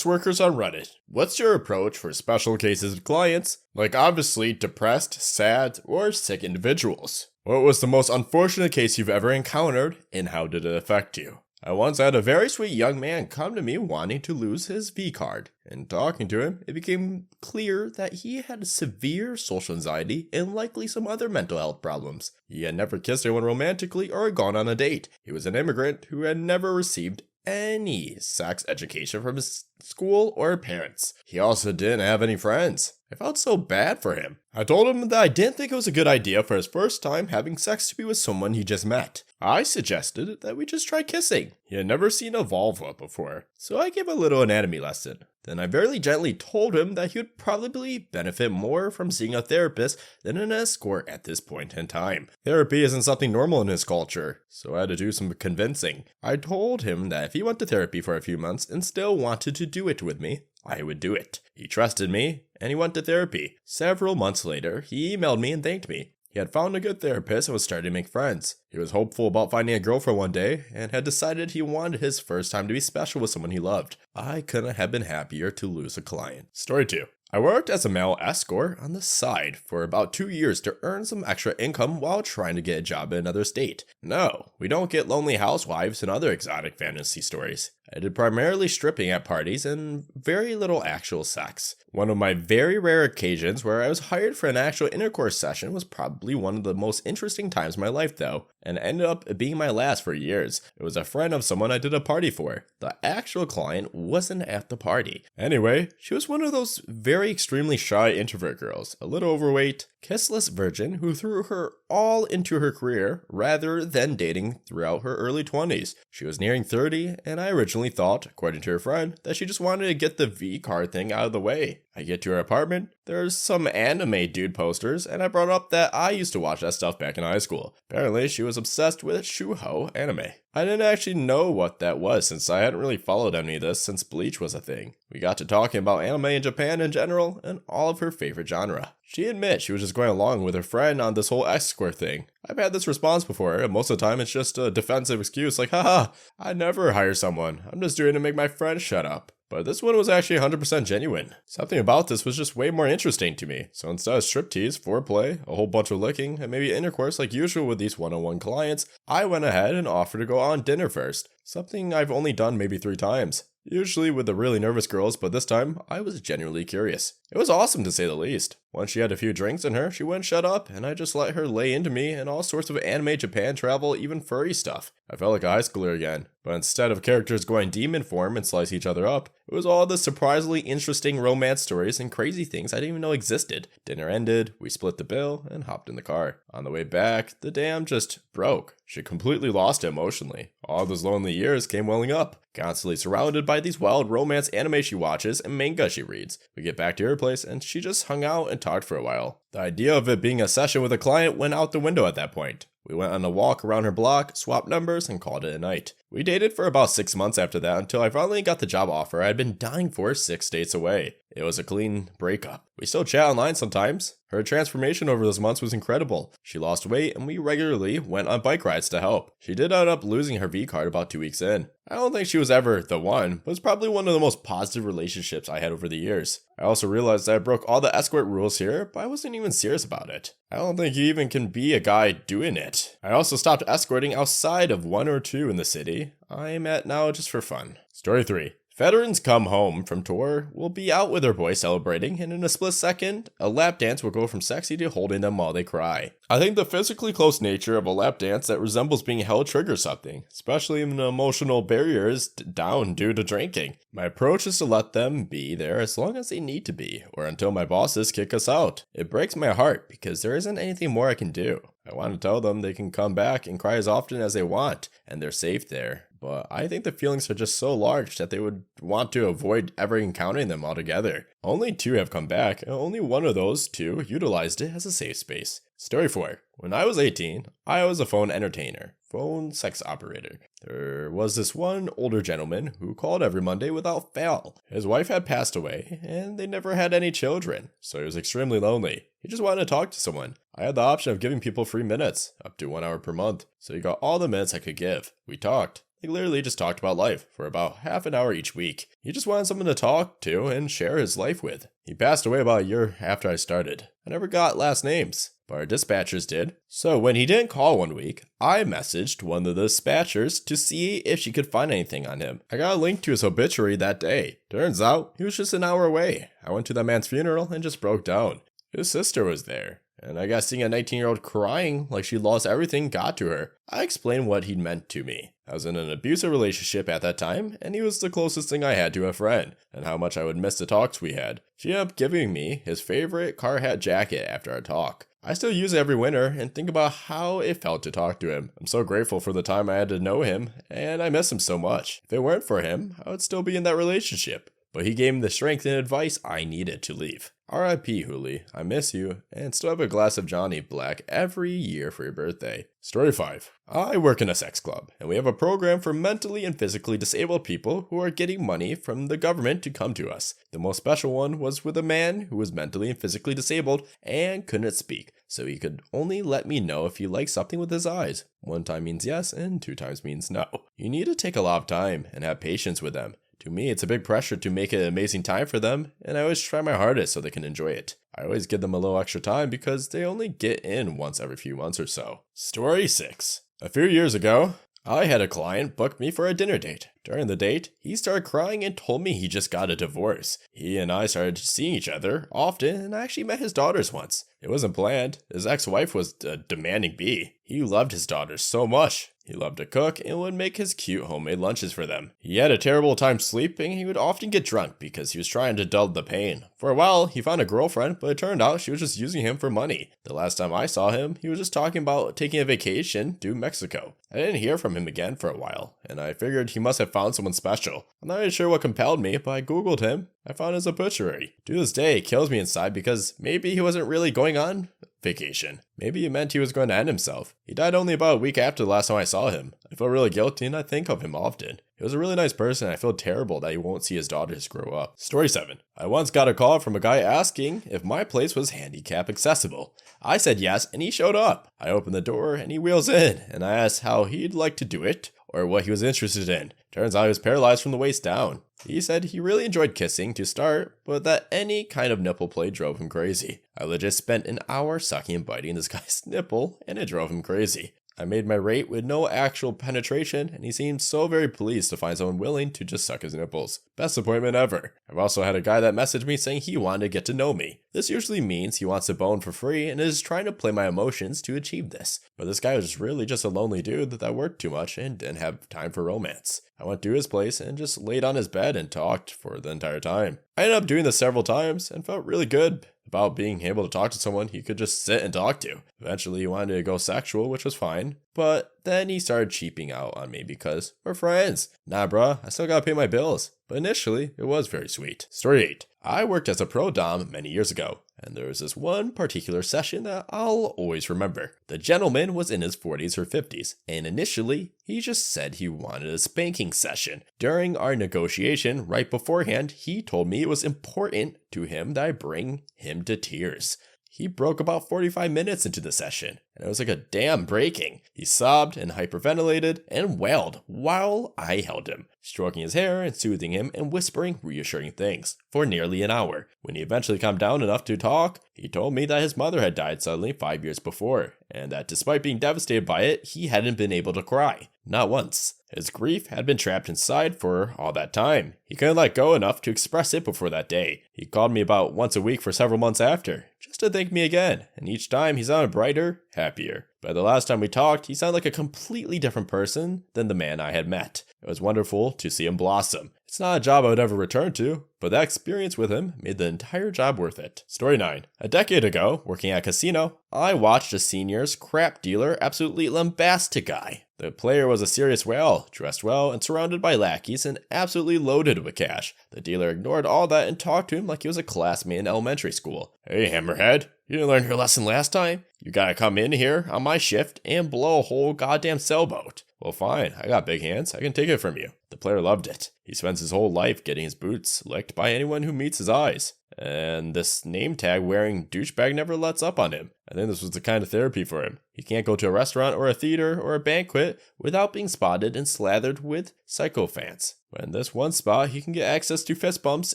Workers on Reddit. What's your approach for special cases of clients, like obviously depressed, sad, or sick individuals? What was the most unfortunate case you've ever encountered, and how did it affect you? I once had a very sweet young man come to me wanting to lose his V card. In talking to him, it became clear that he had severe social anxiety and likely some other mental health problems. He had never kissed anyone romantically or gone on a date. He was an immigrant who had never received any sex education from his school or parents. He also didn't have any friends. I felt so bad for him. I told him that I didn't think it was a good idea for his first time having sex to be with someone he just met. I suggested that we just try kissing. He had never seen a vulva before, so I gave a little anatomy lesson. Then I very gently told him that he would probably benefit more from seeing a therapist than an escort at this point in time. Therapy isn't something normal in his culture, so I had to do some convincing. I told him that if he went to therapy for a few months and still wanted to do it with me, I would do it. He trusted me, and he went to therapy. Several months later, he emailed me and thanked me. He had found a good therapist and was starting to make friends. He was hopeful about finding a girlfriend one day and had decided he wanted his first time to be special with someone he loved. I couldn't have been happier to lose a client. Story 2. I worked as a male escort on the side for about 2 years to earn some extra income while trying to get a job in another state. No, we don't get lonely housewives and other exotic fantasy stories. I did primarily stripping at parties and very little actual sex. One of my very rare occasions where I was hired for an actual intercourse session was probably one of the most interesting times of my life though, and ended up being my last for years. It was a friend of someone I did a party for. The actual client wasn't at the party. Anyway, she was one of those very extremely shy introvert girls, a little overweight, kissless virgin who threw her all into her career rather than dating throughout her early 20s. She was nearing 30, and I originally thought, according to her friend, that she just wanted to get the V card thing out of the way. I get to her apartment, there's some anime dude posters, and I brought up that I used to watch that stuff back in high school. Apparently, she was obsessed with shuho anime. I didn't actually know what that was since I hadn't really followed any of this since Bleach was a thing. We got to talking about anime in Japan in general and all of her favorite genre. She admits she was just going along with her friend on this whole escort thing. I've had this response before, and most of the time it's just a defensive excuse like, haha, I never hire someone. I'm just doing it to make my friend shut up. But this one was actually 100% genuine. Something about this was just way more interesting to me. So instead of striptease, foreplay, a whole bunch of licking, and maybe intercourse like usual with these one-on-one clients, I went ahead and offered to go on dinner first. Something I've only done maybe 3 times. Usually with the really nervous girls, but this time, I was genuinely curious. It was awesome to say the least. Once she had a few drinks in her, she wouldn't shut up, and I just let her lay into me and all sorts of anime, Japan travel, even furry stuff. I felt like a high schooler again, but instead of characters going demon form and slice each other up, it was all the surprisingly interesting romance stories and crazy things I didn't even know existed. Dinner ended, we split the bill, and hopped in the car. On the way back, the dam just broke. She completely lost it emotionally. All those lonely years came welling up, constantly surrounded by these wild romance anime she watches and manga she reads. We get back to her place and she just hung out and talked for a while. The idea of it being a session with a client went out the window at that point. We went on a walk around her block, swapped numbers, and called it a night. We dated for about 6 months after that until I finally got the job offer I had been dying for 6 states away. It was a clean breakup. We still chat online sometimes. Her transformation over those months was incredible. She lost weight and we regularly went on bike rides to help. She did end up losing her V card about 2 weeks in. I don't think she was ever the one, but it's probably one of the most positive relationships I had over the years. I also realized that I broke all the escort rules here, but I wasn't even serious about it. I don't think you even can be a guy doing it. I also stopped escorting outside of 1 or 2 in the city I'm at now just for fun. Story 3. Veterans come home from tour will be out with their boy celebrating, and in a split second, a lap dance will go from sexy to holding them while they cry. I think the physically close nature of a lap dance that resembles being held triggers something, especially when the emotional barrier is down due to drinking. My approach is to let them be there as long as they need to be, or until my bosses kick us out. It breaks my heart because there isn't anything more I can do. I want to tell them they can come back and cry as often as they want, and they're safe there. But I think the feelings are just so large that they would want to avoid ever encountering them altogether. Only 2 have come back, and only one of those 2 utilized it as a safe space. Story 4. When I was 18, I was a phone entertainer, phone sex operator. There was this one older gentleman who called every Monday without fail. His wife had passed away, and they never had any children, so he was extremely lonely. He just wanted to talk to someone. I had the option of giving people free minutes, up to 1 hour per month, so he got all the minutes I could give. We talked. He literally just talked about life for about half an hour each week. He just wanted someone to talk to and share his life with. He passed away about a year after I started. I never got last names, but our dispatchers did. So when he didn't call one week, I messaged one of the dispatchers to see if she could find anything on him. I got a link to his obituary that day. Turns out, he was just an hour away. I went to that man's funeral and just broke down. His sister was there, and I guess seeing a 19-year-old crying like she lost everything got to her. I explained what he'd meant to me. I was in an abusive relationship at that time, and he was the closest thing I had to a friend, and how much I would miss the talks we had. She ended up giving me his favorite car hat jacket after our talk. I still use it every winter and think about how it felt to talk to him. I'm so grateful for the time I had to know him, and I miss him so much. If it weren't for him, I would still be in that relationship. But he gave me the strength and advice I needed to leave. R.I.P. Hooli, I miss you, and still have a glass of Johnny Black every year for your birthday. Story 5. I work in a sex club, and we have a program for mentally and physically disabled people who are getting money from the government to come to us. The most special one was with a man who was mentally and physically disabled and couldn't speak, so he could only let me know if he liked something with his eyes. 1 time means yes, and 2 times means no. You need to take a lot of time and have patience with them. To me, it's a big pressure to make it an amazing time for them, and I always try my hardest so they can enjoy it. I always give them a little extra time because they only get in once every few months or so. Story 6. A few years ago, I had a client book me for a dinner date. During the date, he started crying and told me he just got a divorce. He and I started seeing each other often, and I actually met his daughters once. It wasn't planned. His ex-wife was a demanding bee. He loved his daughters so much. He loved to cook and would make his cute homemade lunches for them. He had a terrible time sleeping. He would often get drunk because he was trying to dull the pain. For a while, he found a girlfriend, but it turned out she was just using him for money. The last time I saw him, he was just talking about taking a vacation to Mexico. I didn't hear from him again for a while, and I figured he must have found someone special. I'm not really sure what compelled me, but I googled him. I found his obituary. To this day, it kills me inside because maybe he wasn't really going on vacation. Maybe it meant he was going to end himself. He died only about a week after the last time I saw him. I feel really guilty and I think of him often. He was a really nice person and I feel terrible that he won't see his daughters grow up. Story 7. I once got a call from a guy asking if my place was handicap accessible. I said yes and he showed up. I opened the door and he wheels in and I asked how he'd like to do it or what he was interested in. Turns out he was paralyzed from the waist down. He said he really enjoyed kissing to start, but that any kind of nipple play drove him crazy. I legit spent an hour sucking and biting this guy's nipple, and it drove him crazy. I made my rate with no actual penetration, and he seemed so very pleased to find someone willing to just suck his nipples. Best appointment ever. I've also had a guy that messaged me saying he wanted to get to know me. This usually means he wants to bone for free and is trying to play my emotions to achieve this. But this guy was really just a lonely dude that worked too much and didn't have time for romance. I went to his place and just laid on his bed and talked for the entire time. I ended up doing this several times and felt really good about being able to talk to someone he could just sit and talk to. Eventually he wanted to go sexual, which was fine, but then he started cheaping out on me because we're friends. Nah bruh, I still gotta pay my bills. But initially, it was very sweet. Story 8. I worked as a pro dom many years ago, and there was this one particular session that I'll always remember. The gentleman was in his 40s or 50s, and initially, he just said he wanted a spanking session. During our negotiation, right beforehand, he told me it was important to him that I bring him to tears. He broke about 45 minutes into the session, and it was like a damn breaking. He sobbed and hyperventilated and wailed while I held him, stroking his hair and soothing him and whispering reassuring things for nearly an hour. When he eventually calmed down enough to talk, he told me that his mother had died suddenly 5 years before, and that despite being devastated by it, he hadn't been able to cry. Not once. His grief had been trapped inside for all that time. He couldn't let go enough to express it before that day. He called me about once a week for several months after, just to thank me again, and each time he sounded brighter, happier. By the last time we talked, he sounded like a completely different person than the man I had met. It was wonderful to see him blossom. It's not a job I would ever return to, but that experience with him made the entire job worth it. Story 9. A decade ago, working at a casino, I watched a senior's crap dealer absolutely lambast a guy. The player was a serious whale, dressed well, and surrounded by lackeys and absolutely loaded with cash. The dealer ignored all that and talked to him like he was a classmate in elementary school. Hey, hammerhead, you didn't learn your lesson last time? You gotta come in here on my shift and blow a whole goddamn sailboat. Well, fine, I got big hands, I can take it from you. The player loved it. He spends his whole life getting his boots licked by anyone who meets his eyes. And this name tag wearing douchebag never lets up on him. I think this was the kind of therapy for him. He can't go to a restaurant or a theater or a banquet without being spotted and slathered with sycophants. When this one spot, he can get access to fist bumps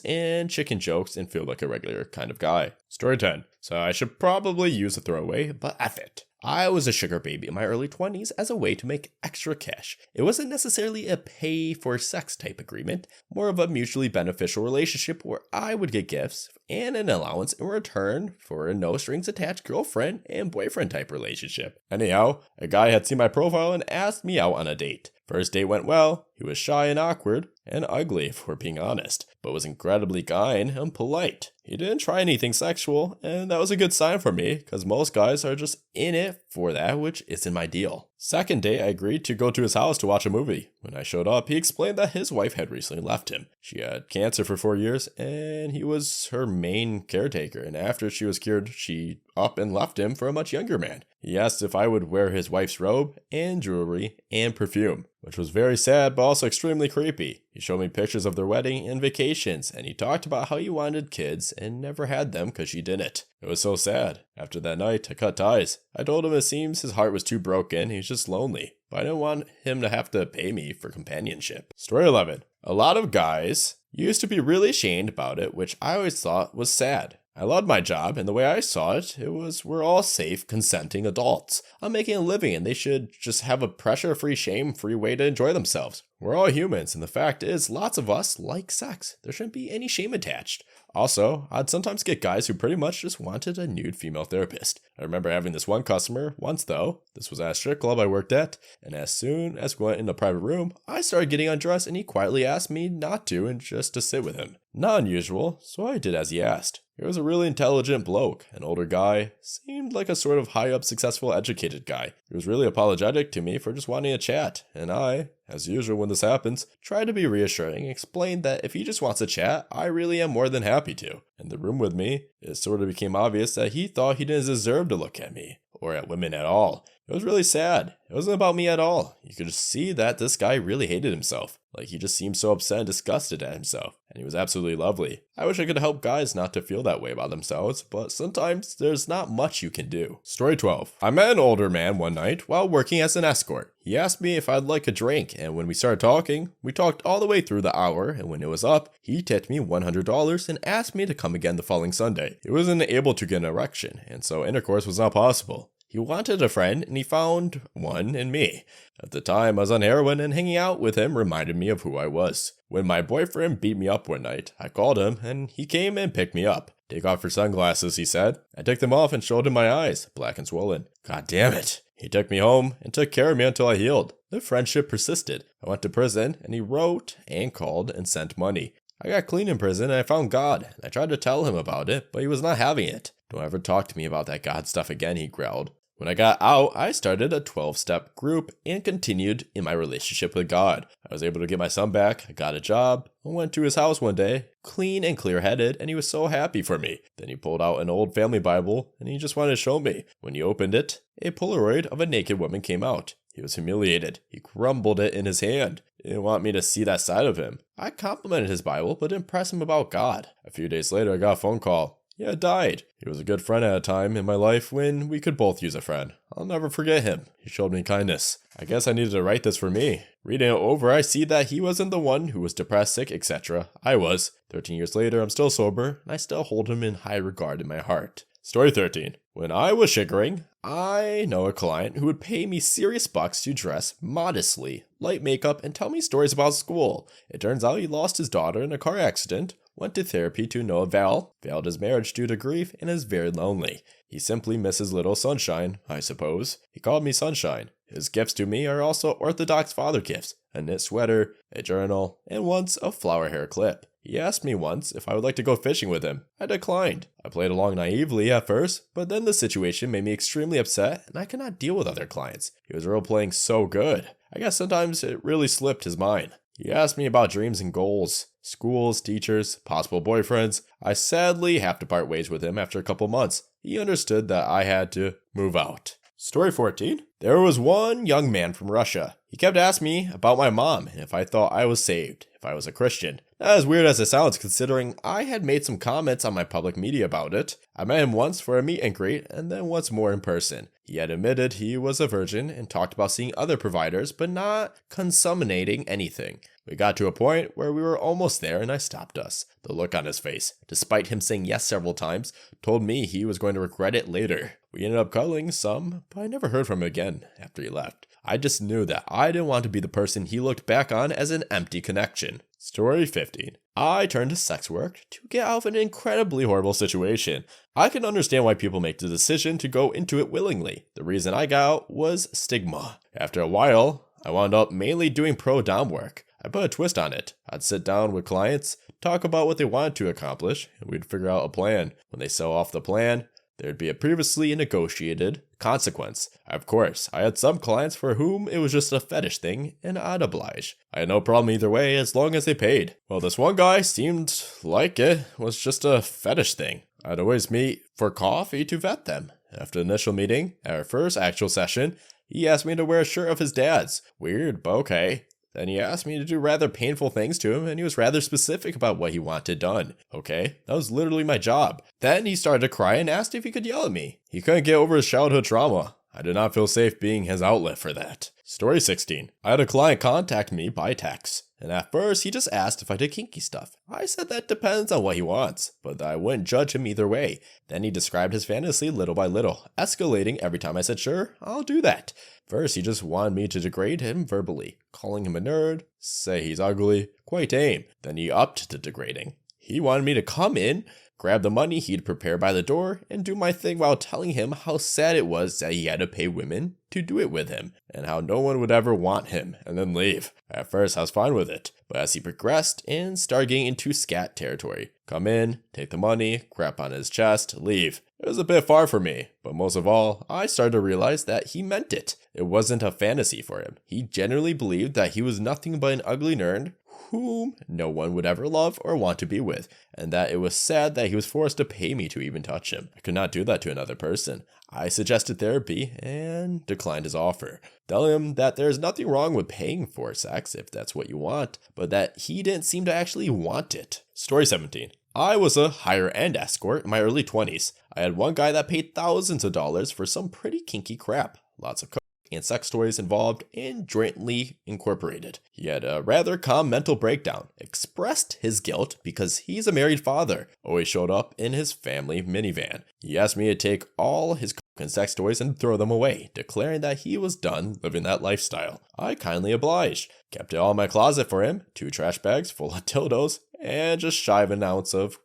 and chicken jokes and feel like a regular kind of guy. Story 10. So I should probably use a throwaway, but F it. I was a sugar baby in my early 20s as a way to make extra cash. It wasn't necessarily a pay for sex type agreement, more of a mutually beneficial relationship where I would get gifts and an allowance in return for a no strings attached girlfriend and boyfriend type relationship. Anyhow, a guy had seen my profile and asked me out on a date. First date went well. He was shy and awkward, and ugly if we're being honest, but was incredibly kind and polite. He didn't try anything sexual, and that was a good sign for me, because most guys are just in it for that which isn't my deal. Second date, I agreed to go to his house to watch a movie. When I showed up, he explained that his wife had recently left him. She had cancer for 4 years, and he was her main caretaker, and after she was cured, she up and left him for a much younger man. He asked if I would wear his wife's robe and jewelry and perfume, which was very sad but also extremely creepy. He showed me pictures of their wedding and vacations, and he talked about how he wanted kids and never had them because she didn't. It was so sad. After that night, I cut ties. I told him it seems his heart was too broken, he's just lonely, but I didn't want him to have to pay me for companionship. Story 11. A lot of guys used to be really ashamed about it, which I always thought was sad. I loved my job, and the way I saw it, we're all safe, consenting adults. I'm making a living, and they should just have a pressure-free, shame-free way to enjoy themselves. We're all humans, and the fact is, lots of us like sex. There shouldn't be any shame attached. Also, I'd sometimes get guys who pretty much just wanted a nude female therapist. I remember having this one customer once though. This was at a strip club I worked at, and as soon as we went in the private room, I started getting undressed and he quietly asked me not to and just to sit with him. Not unusual, so I did as he asked. He was a really intelligent bloke, an older guy, seemed like a sort of high-up, successful, educated guy. He was really apologetic to me for just wanting a chat, and I, as usual when this happens, tried to be reassuring and explained that if he just wants a chat, I really am more than happy to. In the room with me, it sort of became obvious that he thought he didn't deserve to look at me, or at women at all. It was really sad. It wasn't about me at all. You could just see that this guy really hated himself. Like he just seemed so upset and disgusted at himself. And he was absolutely lovely. I wish I could help guys not to feel that way about themselves, but sometimes there's not much you can do. Story 12. I met an older man one night while working as an escort. He asked me if I'd like a drink, and when we started talking, we talked all the way through the hour, and when it was up, he tipped me $100 and asked me to come again the following Sunday. He wasn't able to get an erection, and so intercourse was not possible. He wanted a friend, and he found one in me. At the time, I was on heroin, and hanging out with him reminded me of who I was. When my boyfriend beat me up one night, I called him, and he came and picked me up. "Take off your sunglasses," he said. I took them off and showed him my eyes, black and swollen. God damn it. He took me home and took care of me until I healed. The friendship persisted. I went to prison, and he wrote and called and sent money. I got clean in prison, and I found God, and I tried to tell him about it, but he was not having it. "Don't ever talk to me about that God stuff again," he growled. When I got out, I started a 12-step group and continued in my relationship with God. I was able to get my son back, I got a job, I went to his house one day, clean and clear-headed, and he was so happy for me. Then he pulled out an old family Bible, and he just wanted to show me. When he opened it, a Polaroid of a naked woman came out. He was humiliated. He crumbled it in his hand. He didn't want me to see that side of him. I complimented his Bible, but didn't press him about God. A few days later, I got a phone call. He had died. He was a good friend at a time in my life when we could both use a friend. I'll never forget him. He showed me kindness. I guess I needed to write this for me. Reading it over, I see that he wasn't the one who was depressed, sick, etc. I was. 13 years later, I'm still sober, and I still hold him in high regard in my heart. Story 13. When I was sugaring, I know a client who would pay me serious bucks to dress modestly, light makeup, and tell me stories about school. It turns out he lost his daughter in a car accident, went to therapy to no avail, failed his marriage due to grief, and is very lonely. He simply misses little sunshine, I suppose. He called me Sunshine. His gifts to me are also Orthodox father gifts, a knit sweater, a journal, and once a flower hair clip. He asked me once if I would like to go fishing with him. I declined. I played along naively at first, but then the situation made me extremely upset and I could not deal with other clients. He was role-playing so good. I guess sometimes it really slipped his mind. He asked me about dreams and goals, schools, teachers, possible boyfriends. I sadly have to part ways with him after a couple months. He understood that I had to move out. Story 14. There was one young man from Russia. He kept asking me about my mom and if I thought I was saved, if I was a Christian. Not as weird as it sounds considering I had made some comments on my public media about it. I met him once for a meet and greet and then once more in person. He had admitted he was a virgin and talked about seeing other providers but not consummating anything. We got to a point where we were almost there and I stopped us. The look on his face, despite him saying yes several times, told me he was going to regret it later. We ended up cuddling some, but I never heard from him again after he left. I just knew that I didn't want to be the person he looked back on as an empty connection. Story 15. I turned to sex work to get out of an incredibly horrible situation. I can understand why people make the decision to go into it willingly. The reason I got out was stigma. After a while, I wound up mainly doing pro-dom work. I put a twist on it. I'd sit down with clients, talk about what they wanted to accomplish, and we'd figure out a plan. When they sell off the plan, there'd be a previously negotiated consequence. Of course, I had some clients for whom it was just a fetish thing, and I'd oblige. I had no problem either way as long as they paid. Well, this one guy seemed like it was just a fetish thing. I'd always meet for coffee to vet them. After the initial meeting, at our first actual session, he asked me to wear a shirt of his dad's. Weird, but okay. Then he asked me to do rather painful things to him, and he was rather specific about what he wanted done. Okay, that was literally my job. Then he started to cry and asked if he could yell at me. He couldn't get over his childhood trauma. I did not feel safe being his outlet for that. Story 16. I had a client contact me by text, and at first he just asked if I did kinky stuff. I said that depends on what he wants, but that I wouldn't judge him either way. Then he described his fantasy little by little, escalating every time I said sure, I'll do that. First, he just wanted me to degrade him verbally, calling him a nerd, say he's ugly, quite tame. Then he upped the degrading. He wanted me to come in, grab the money he'd prepare by the door, and do my thing while telling him how sad it was that he had to pay women to do it with him, and how no one would ever want him, and then leave. At first, I was fine with it, but as he progressed and started getting into scat territory, come in, take the money, crap on his chest, leave. It was a bit far for me, but most of all, I started to realize that he meant it. It wasn't a fantasy for him. He genuinely believed that he was nothing but an ugly nerd whom no one would ever love or want to be with, and that it was sad that he was forced to pay me to even touch him. I could not do that to another person. I suggested therapy and declined his offer, telling him that there's nothing wrong with paying for sex if that's what you want, but that he didn't seem to actually want it. Story 17. I was a higher-end escort in my early 20s. I had one guy that paid thousands of dollars for some pretty kinky crap. Lots of and sex toys involved and jointly incorporated. He had a rather calm mental breakdown, expressed his guilt because he's a married father, always showed up in his family minivan. He asked me to take all his and sex toys and throw them away, declaring that he was done living that lifestyle. I kindly obliged, kept it all in my closet for him, 2 trash bags full of dildos, and just shy of an ounce of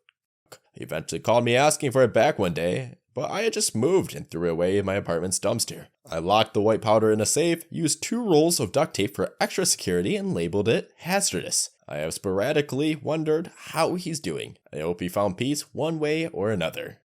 He eventually called me asking for it back one day, but I had just moved and threw it away in my apartment's dumpster. I locked the white powder in a safe, used 2 rolls of duct tape for extra security, and labeled it hazardous. I have sporadically wondered how he's doing. I hope he found peace one way or another.